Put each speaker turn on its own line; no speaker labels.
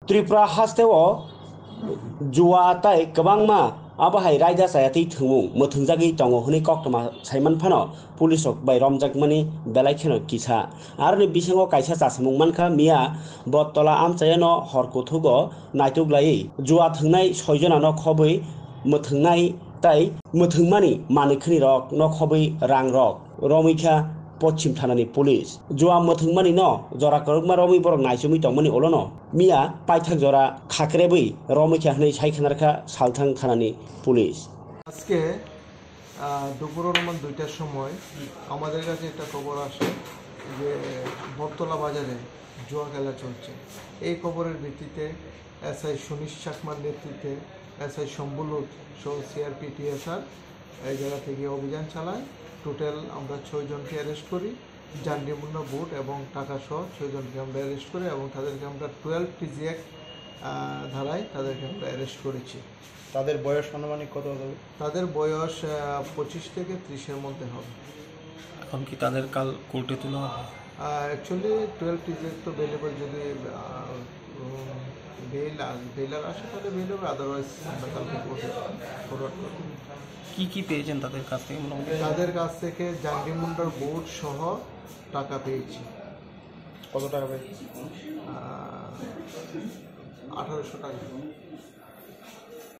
त्रिपुरा हास्टेओ जुवा ताई गोबांमा आबाहाय रायदा सायाति थुमु मोथुंजागि दङ हनै कक्टमा साइमान फानो पुलिस बाय रमजाकमानि बेलायखेनो किसा आरो बिसंगो कायसा जासमुं मानखा मिया बत्तला आमचायानो हरकुथुगो नायटुग्लायै जुवा थुंनाय सयजनानो खबै मोथुंनाय ताई मोथुंमानि मानिखनि रक न खबै रां रक रमिखा पश्चिम थानानि पुलिस जुवा मोथुंमानि न जरा करगमा रमि बरक नायसुमि दंमनि ओलोनो मिया पाइथाक जरा खाक्रेबै रमिखा हनै साइखानारखा सालथां थानानि पुलिस
আজকে দুপুরের রোমান 2টার সময় আমাদের কাছে একটা খবর আসে যে বটতলা বাজারে জুয়া খেলা চলছে। এই খবরের ভিত্তিতে এসআই সুনীশ চাকমার নেতৃত্বে এসআই শম্ভুলুত সহ সিআরপি টিএসআর এই জায়গা থেকে অভিযান চালায়। টোটাল আমরা 6 জনকে অ্যারেস্ট করি, জান্ডিমূল্য বুট এবং টাকা সহ 6 জনকে আমরা অ্যারেস্ট করি এবং তাদেরকে আমরা 12 টিজি অ্যাক্ট ধারায় তাদেরকে আমরা অ্যারেস্ট করেছি।
তাদের বয়স আনুমানিক কত হবে?
তাদের বয়স 25 থেকে 30-এর মধ্যে হবে।
এখন কি তাদের কাল কোর্টে তোলা হবে?
অ্যাকচুয়ালি 12 টিজি তো বেলেবল, যদি বেলার আসে তাহলে বেল হবে, আদারওয়াইজ আমরা কালকে কোর্টে ফরওয়ার্ড করব।
কি পেয়েছেন তাদের কাছ থেকে?
তাদের কাছ থেকে জান্ডিমুন্ডার বোর্ড সহ টাকা পেয়েছি।
কত টাকা পেয়েছি?
1800 টাকা।